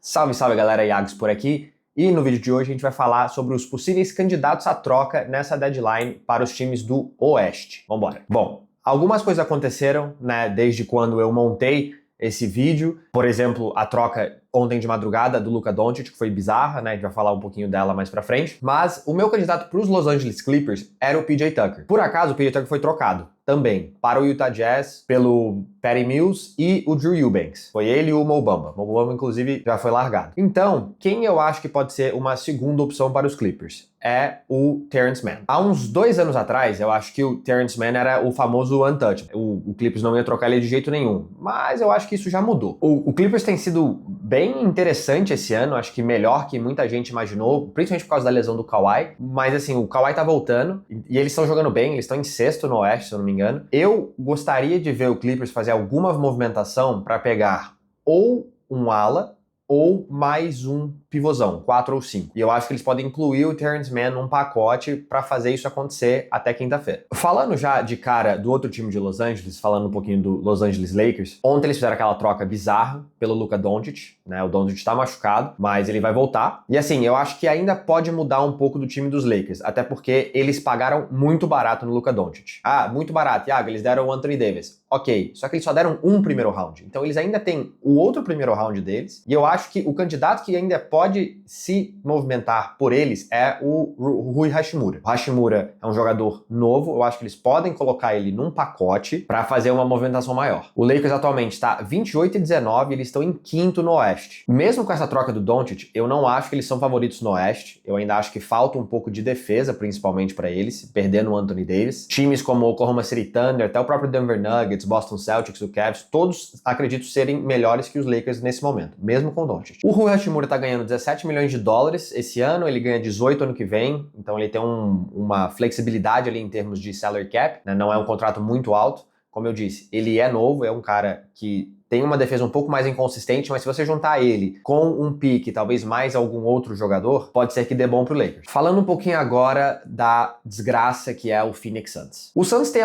Salve, salve galera, Iagos por aqui. E no vídeo de hoje a gente vai falar sobre os possíveis candidatos à troca nessa deadline para os times do Oeste. Vambora. Bom, algumas coisas aconteceram, né, desde quando eu montei esse vídeo. Por exemplo, a troca ontem de madrugada do Luka Doncic, que foi bizarra, né? A gente vai falar um pouquinho dela mais pra frente. Mas o meu candidato para os Los Angeles Clippers era o PJ Tucker. Por acaso, o PJ Tucker foi trocado também para o Utah Jazz pelo Patty Mills e o Drew Eubanks. Foi ele e o Mo Bamba. Mo Bamba, inclusive, já foi largado. Então, quem eu acho que pode ser uma segunda opção para os Clippers? É o Terrence Mann. Há uns 2 anos atrás, eu acho que o Terrence Mann era o famoso untouchable. O Clippers não ia trocar ele de jeito nenhum. Mas eu acho que isso já mudou. O Clippers tem sido bem interessante esse ano, acho que melhor que muita gente imaginou, principalmente por causa da lesão do Kawhi. Mas assim, o Kawhi tá voltando e eles estão jogando bem, eles estão em sexto no Oeste, se eu não me engano. Eu gostaria de ver o Clippers fazer alguma movimentação para pegar ou um ala ou mais um pivôzão, 4 ou 5. E eu acho que eles podem incluir o Terrence Mann num pacote para fazer isso acontecer até quinta-feira. Falando já de cara do outro time de Los Angeles, falando um pouquinho do Los Angeles Lakers, ontem eles fizeram aquela troca bizarra pelo Luka Doncic, né? O Doncic tá machucado, mas ele vai voltar. E assim, eu acho que ainda pode mudar um pouco do time dos Lakers, até porque eles pagaram muito barato no Luka Doncic. Ah, muito barato, Iago, eles deram o Anthony Davis. Ok, só que eles só deram um primeiro round. Então eles ainda têm o outro primeiro round deles, e eu acho que o candidato que ainda pode se movimentar por eles é o Rui Hachimura. O Hachimura é um jogador novo, eu acho que eles podem colocar ele num pacote para fazer uma movimentação maior. O Lakers atualmente está 28-19, eles estão em quinto no Oeste. Mesmo com essa troca do Doncic, eu não acho que eles são favoritos no Oeste. Eu ainda acho que falta um pouco de defesa, principalmente para eles, perdendo o Anthony Davis. Times como o Oklahoma City Thunder, até o próprio Denver Nuggets, Boston Celtics, o Cavs, todos acredito serem melhores que os Lakers nesse momento, mesmo com o Doncic. O Rui Hachimura tá ganhando 17 milhões de dólares esse ano, ele ganha 18 ano que vem, então ele tem uma flexibilidade ali em termos de salary cap, né? Não é um contrato muito alto. Como eu disse, ele é novo, é um cara que tem uma defesa um pouco mais inconsistente, mas se você juntar ele com um pique, talvez mais algum outro jogador, pode ser que dê bom pro Lakers. Falando um pouquinho agora da desgraça que é o Phoenix Suns. O Suns tem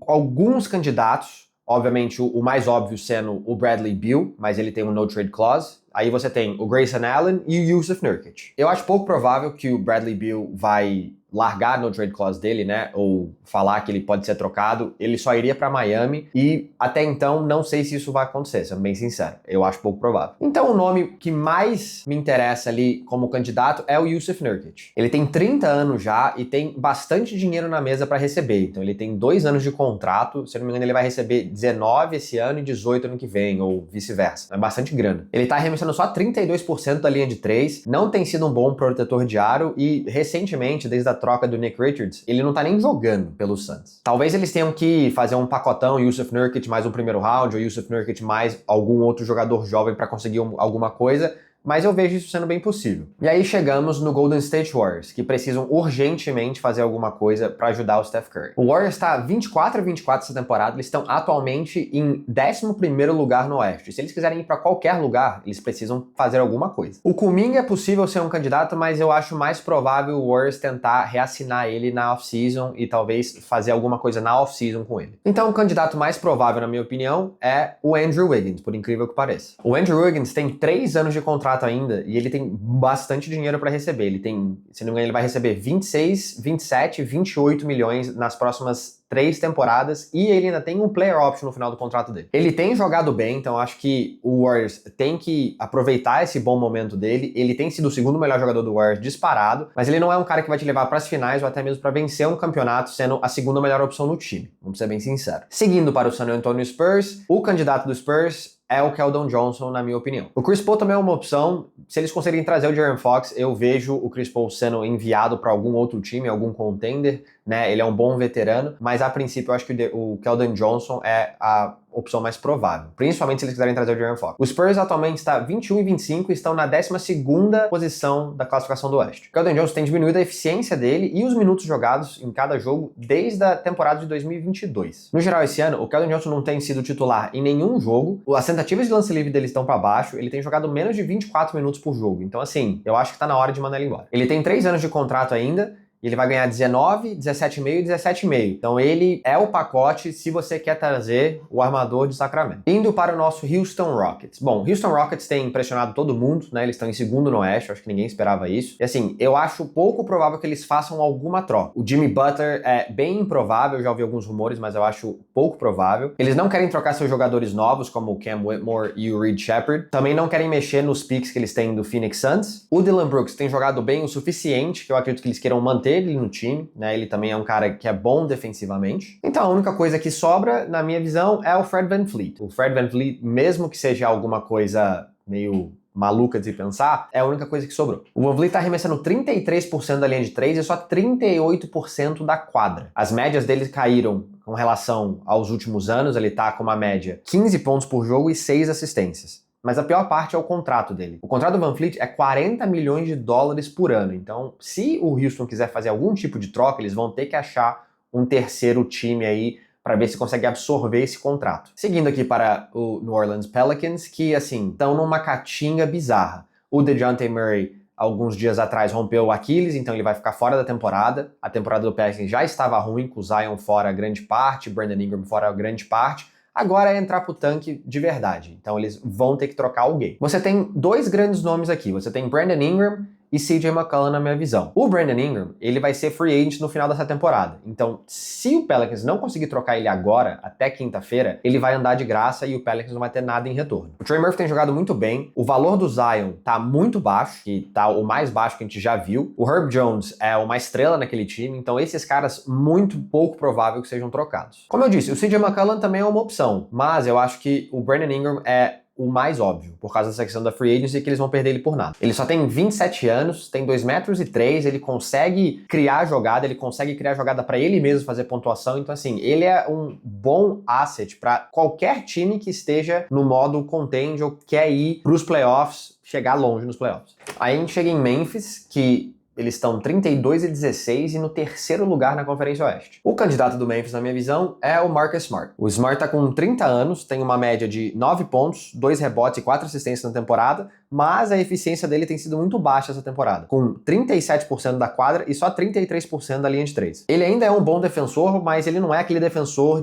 alguns candidatos, obviamente o mais óbvio sendo o Bradley Beal, mas ele tem um no trade clause. Aí você tem o Grayson Allen e o Jusuf Nurkic. Eu acho pouco provável que o Bradley Beal vai largar no trade clause dele, né, ou falar que ele pode ser trocado. Ele só iria para Miami e até então não sei se isso vai acontecer, sendo bem sincero. Eu acho pouco provável. Então o nome que mais me interessa ali como candidato é o Jusuf Nurkic. Ele tem 30 anos já e tem bastante dinheiro na mesa para receber. Então ele tem 2 anos de contrato, se eu não me engano ele vai receber 19 esse ano e 18 ano que vem, ou vice-versa. É bastante grana. Ele tá arremessando só 32% da linha de 3, não tem sido um bom protetor de aro e recentemente, desde a troca do Nick Richards, ele não tá nem jogando pelo Suns. Talvez eles tenham que fazer um pacotão, Jusuf Nurkic mais um primeiro round, ou Jusuf Nurkic mais algum outro jogador jovem para conseguir alguma coisa, mas eu vejo isso sendo bem possível. E aí chegamos no Golden State Warriors, que precisam urgentemente fazer alguma coisa para ajudar o Steph Curry. O Warriors está 24-24 essa temporada, eles estão atualmente em 11º lugar no Oeste. Se eles quiserem ir para qualquer lugar, eles precisam fazer alguma coisa. O Kuminga é possível ser um candidato, mas eu acho mais provável o Warriors tentar reassinar ele na off-season e talvez fazer alguma coisa na off-season com ele. Então o candidato mais provável, na minha opinião, é o Andrew Wiggins, por incrível que pareça. O Andrew Wiggins tem 3 anos de contrato ainda e ele tem bastante dinheiro para receber. Ele tem, se não me engano, ele vai receber 26, 27, 28 milhões nas próximas 3 temporadas e ele ainda tem um player option no final do contrato dele. Ele tem jogado bem, então acho que o Warriors tem que aproveitar esse bom momento dele. Ele tem sido o segundo melhor jogador do Warriors disparado, mas ele não é um cara que vai te levar para as finais ou até mesmo para vencer um campeonato sendo a segunda melhor opção no time. Vamos ser bem sinceros. Seguindo para o San Antonio Spurs, o candidato do Spurs é o Keldon Johnson, na minha opinião. O Chris Paul também é uma opção. Se eles conseguirem trazer o De'Aaron Fox, eu vejo o Chris Paul sendo enviado para algum outro time, algum contender, né? Ele é um bom veterano, mas a princípio eu acho que o Keldon Johnson é a opção mais provável, principalmente se eles quiserem trazer o De'Aaron Fox. O Spurs atualmente está 21-25 e estão na 12ª posição da classificação do Oeste. O Keldon Johnson tem diminuído a eficiência dele e os minutos jogados em cada jogo desde a temporada de 2022. No geral, esse ano, o Keldon Johnson não tem sido titular em nenhum jogo, as tentativas de lance livre dele estão para baixo, ele tem jogado menos de 24 minutos por jogo, então assim, eu acho que tá na hora de mandar ele embora. Ele tem 3 anos de contrato ainda, e ele vai ganhar 19, 17,5 e 17,5. Então ele é o pacote se você quer trazer o armador de Sacramento. Indo para o nosso Houston Rockets. Bom, Houston Rockets tem impressionado todo mundo, né? Eles estão em segundo no Oeste, acho que ninguém esperava isso. E assim, eu acho pouco provável que eles façam alguma troca. O Jimmy Butler é bem improvável, eu já ouvi alguns rumores, mas eu acho pouco provável. Eles não querem trocar seus jogadores novos, como o Cam Whitmore e o Reed Sheppard. Também não querem mexer nos picks que eles têm do Phoenix Suns. O Dillon Brooks tem jogado bem o suficiente, que eu acredito que eles queiram manter ele no time, né? Ele também é um cara que é bom defensivamente. Então a única coisa que sobra, na minha visão, é o Fred VanVleet. O Fred VanVleet, mesmo que seja alguma coisa meio maluca de pensar, é a única coisa que sobrou. O VanVleet tá arremessando 33% da linha de 3 e só 38% da quadra. As médias dele caíram com relação aos últimos anos, ele tá com uma média 15 pontos por jogo e 6 assistências. Mas a pior parte é o contrato dele. O contrato do VanVleet é 40 milhões de dólares por ano. Então, se o Houston quiser fazer algum tipo de troca, eles vão ter que achar um terceiro time aí para ver se consegue absorver esse contrato. Seguindo aqui para o New Orleans Pelicans, que, assim, estão numa catinga bizarra. O DeJounte Murray, alguns dias atrás, rompeu o Aquiles, então ele vai ficar fora da temporada. A temporada do Pelicans já estava ruim, com o Zion fora grande parte, Brandon Ingram fora grande parte. Agora é entrar pro tanque de verdade. Então eles vão ter que trocar alguém. Você tem dois grandes nomes aqui. Você tem Brandon Ingram e CJ McCollum na minha visão. O Brandon Ingram, ele vai ser free agent no final dessa temporada. Então, se o Pelicans não conseguir trocar ele agora, até quinta-feira, ele vai andar de graça e o Pelicans não vai ter nada em retorno. O Trey Murphy tem jogado muito bem. O valor do Zion tá muito baixo, que tá o mais baixo que a gente já viu. O Herb Jones é uma estrela naquele time, então esses caras muito pouco provável que sejam trocados. Como eu disse, o CJ McCollum também é uma opção, mas eu acho que o Brandon Ingram é o mais óbvio, por causa dessa questão da free agency, que eles vão perder ele por nada. Ele só tem 27 anos, tem 2,3 metros, ele consegue criar jogada, ele consegue criar jogada para ele mesmo fazer pontuação, então assim, ele é um bom asset para qualquer time que esteja no modo contend ou quer ir pros playoffs, chegar longe nos playoffs. Aí a gente chega em Memphis, que eles estão 32-16 e no terceiro lugar na Conferência Oeste. O candidato do Memphis, na minha visão, é o Marcus Smart. O Smart tá com 30 anos, tem uma média de 9 pontos, 2 rebotes e 4 assistências na temporada, mas a eficiência dele tem sido muito baixa essa temporada, com 37% da quadra e só 33% da linha de 3. Ele ainda é um bom defensor, mas ele não é aquele defensor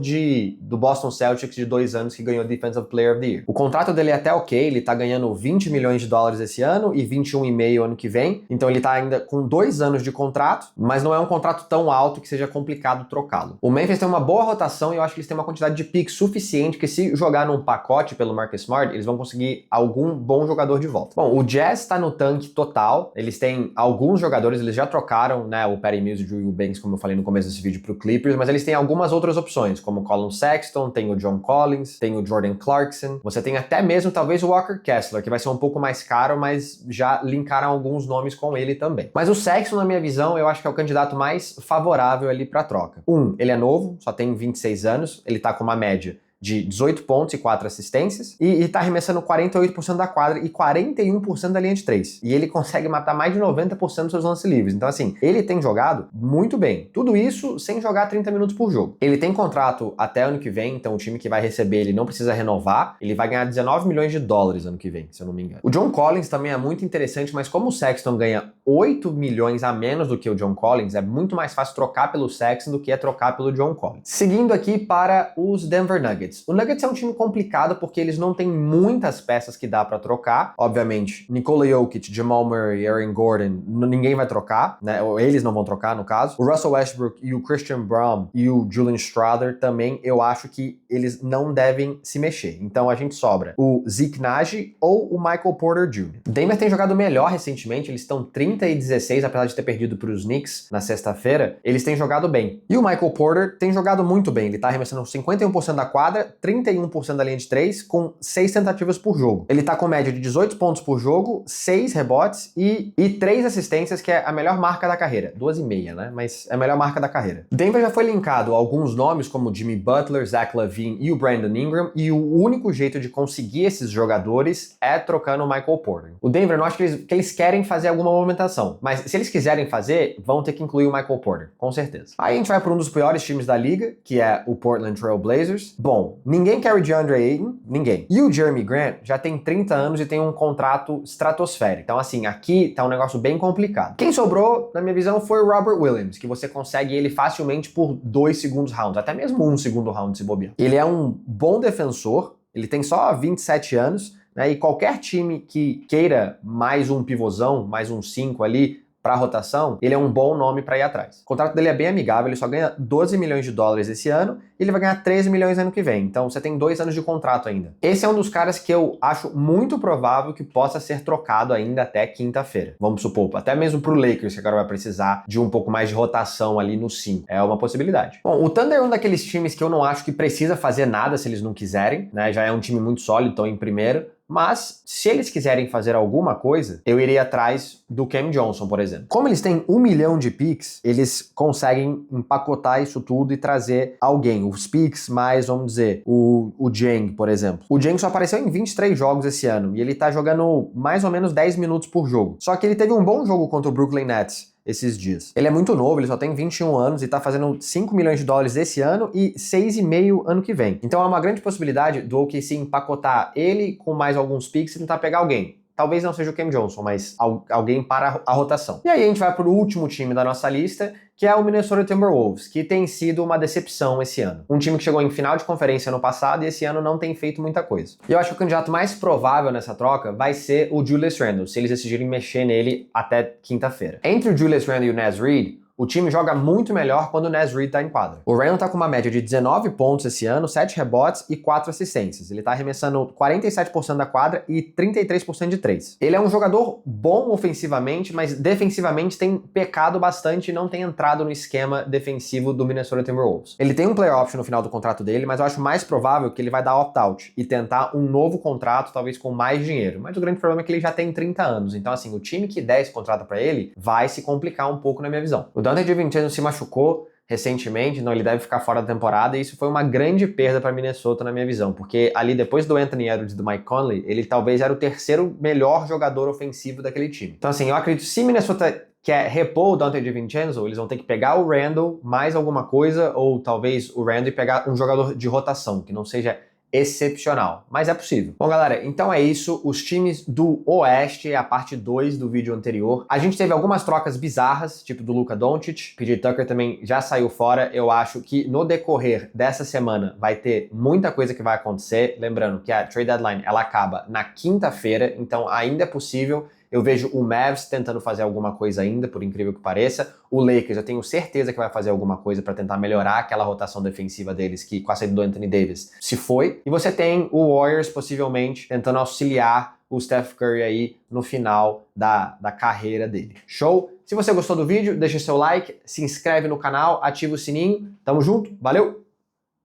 do Boston Celtics de 2 anos que ganhou Defensive Player of the Year. O contrato dele é até ok, ele tá ganhando 20 milhões de dólares esse ano e 21,5 ano que vem, então ele tá ainda com 2 anos de contrato, mas não é um contrato tão alto que seja complicado trocá-lo. O Memphis tem uma boa rotação e eu acho que eles têm uma quantidade de picks suficiente que se jogar num pacote pelo Marcus Smart, eles vão conseguir algum bom jogador de volta. Bom, o Jazz tá no tanque total, eles têm alguns jogadores, eles já trocaram, né, o Patty Mills e o Drew Banks, como eu falei no começo desse vídeo, pro Clippers, mas eles têm algumas outras opções, como o Colin Sexton, tem o John Collins, tem o Jordan Clarkson, você tem até mesmo talvez o Walker Kessler, que vai ser um pouco mais caro, mas já linkaram alguns nomes com ele também. Mas o Sexton, na minha visão, eu acho que é o candidato mais favorável ali pra troca. Ele é novo, só tem 26 anos, ele tá com uma média de 18 pontos e 4 assistências, e tá arremessando 48% da quadra e 41% da linha de 3. E ele consegue matar mais de 90% dos seus lances livres. Então, assim, ele tem jogado muito bem. Tudo isso sem jogar 30 minutos por jogo. Ele tem contrato até ano que vem, então o time que vai receber ele não precisa renovar. Ele vai ganhar 19 milhões de dólares ano que vem, se eu não me engano. O John Collins também é muito interessante, mas como o Sexton ganha 8 milhões a menos do que o John Collins, é muito mais fácil trocar pelo Sexton do que é trocar pelo John Collins. Seguindo aqui para os Denver Nuggets. O Nuggets é um time complicado porque eles não têm muitas peças que dá pra trocar. Obviamente, Nikola Jokic, Jamal Murray, Aaron Gordon, ninguém vai trocar, né? Ou eles não vão trocar, no caso. O Russell Westbrook e o Christian Braun e o Julian Strawther também, eu acho que eles não devem se mexer. Então a gente sobra o Zeke Naji ou o Michael Porter Jr. Denver tem jogado melhor recentemente, eles estão 30-16, apesar de ter perdido para os Knicks na sexta-feira, eles têm jogado bem. E o Michael Porter tem jogado muito bem, ele tá arremessando 51% da quadra, 31% da linha de 3, com 6 tentativas por jogo. Ele tá com média de 18 pontos por jogo, 6 rebotes e 3 assistências, que é a melhor marca da carreira. 2,5, né? Mas é a melhor marca da carreira. Denver já foi linkado a alguns nomes, como Jimmy Butler, Zach LaVine e o Brandon Ingram, e o único jeito de conseguir esses jogadores é trocando o Michael Porter. O Denver, não acho que eles querem fazer alguma movimentação. rotação. Mas se eles quiserem fazer, vão ter que incluir o Michael Porter, com certeza. Aí a gente vai para um dos piores times da liga, que é o Portland Trail Blazers. Bom, ninguém quer o DeAndre Ayton, ninguém. E o Jeremy Grant já tem 30 anos e tem um contrato estratosférico. Então assim, aqui tá um negócio bem complicado. Quem sobrou, na minha visão, foi o Robert Williams, que você consegue ele facilmente por 2 segundos rounds, até mesmo 1 segundo round se bobear. Ele é um bom defensor, ele tem só 27 anos, né, e qualquer time que queira mais um pivôzão, mais um 5 ali, para rotação, ele é um bom nome para ir atrás. O contrato dele é bem amigável, ele só ganha 12 milhões de dólares esse ano e ele vai ganhar 13 milhões ano que vem. Então você tem 2 anos de contrato ainda. Esse é um dos caras que eu acho muito provável que possa ser trocado ainda até quinta-feira. Vamos supor, até mesmo pro Lakers, que agora vai precisar de um pouco mais de rotação ali no 5. É uma possibilidade. Bom, o Thunder é um daqueles times que eu não acho que precisa fazer nada se eles não quiserem, né? Já é um time muito sólido, estão em primeiro. Mas, se eles quiserem fazer alguma coisa, eu iria atrás do Cam Johnson, por exemplo. Como eles têm 1 milhão de picks, eles conseguem empacotar isso tudo e trazer alguém. Os picks mais, vamos dizer, o Dieng, por exemplo. O Dieng só apareceu em 23 jogos esse ano e ele tá jogando mais ou menos 10 minutos por jogo. Só que ele teve um bom jogo contra o Brooklyn Nets esses dias. Ele é muito novo, ele só tem 21 anos e tá fazendo 5 milhões de dólares esse ano e 6,5 ano que vem. Então é uma grande possibilidade do OKC empacotar ele com mais alguns picks e tentar pegar alguém. Talvez não seja o Cam Johnson, mas alguém para a rotação. E aí a gente vai pro último time da nossa lista, que é o Minnesota Timberwolves, que tem sido uma decepção esse ano. Um time que chegou em final de conferência no passado e esse ano não tem feito muita coisa. E eu acho que o candidato mais provável nessa troca vai ser o Julius Randle, se eles decidirem mexer nele até quinta-feira. Entre o Julius Randle e o Naz Reid, o time joga muito melhor quando o Naz Reid tá em quadra. O Randle tá com uma média de 19 pontos esse ano, 7 rebotes e 4 assistências. Ele tá arremessando 47% da quadra e 33% de 3. Ele é um jogador bom ofensivamente, mas defensivamente tem pecado bastante e não tem entrado no esquema defensivo do Minnesota Timberwolves. Ele tem um player option no final do contrato dele, mas eu acho mais provável que ele vai dar opt-out e tentar um novo contrato, talvez com mais dinheiro. Mas o grande problema é que ele já tem 30 anos. Então, assim, o time que der esse contrato pra ele vai se complicar um pouco na minha visão. O Dante DiVincenzo se machucou recentemente, então ele deve ficar fora da temporada e isso foi uma grande perda para Minnesota na minha visão, porque ali depois do Anthony Edwards e do Mike Conley, ele talvez era o terceiro melhor jogador ofensivo daquele time. Então assim, eu acredito que se Minnesota quer repor o Dante DiVincenzo, eles vão ter que pegar o Randle, mais alguma coisa, ou talvez o Randle e pegar um jogador de rotação, que não seja excepcional, mas é possível. Bom, galera, então é isso. Os times do Oeste é a parte 2 do vídeo anterior. A gente teve algumas trocas bizarras, tipo do Luka Doncic. PJ Tucker também já saiu fora. Eu acho que no decorrer dessa semana vai ter muita coisa que vai acontecer. Lembrando que a trade deadline ela acaba na quinta-feira, então ainda é possível. Eu vejo o Mavs tentando fazer alguma coisa ainda, por incrível que pareça. O Lakers, eu tenho certeza que vai fazer alguma coisa para tentar melhorar aquela rotação defensiva deles, que com a saída do Anthony Davis se foi. E você tem o Warriors, possivelmente, tentando auxiliar o Steph Curry aí no final da carreira dele. Show? Se você gostou do vídeo, deixa seu like, se inscreve no canal, ativa o sininho. Tamo junto, valeu!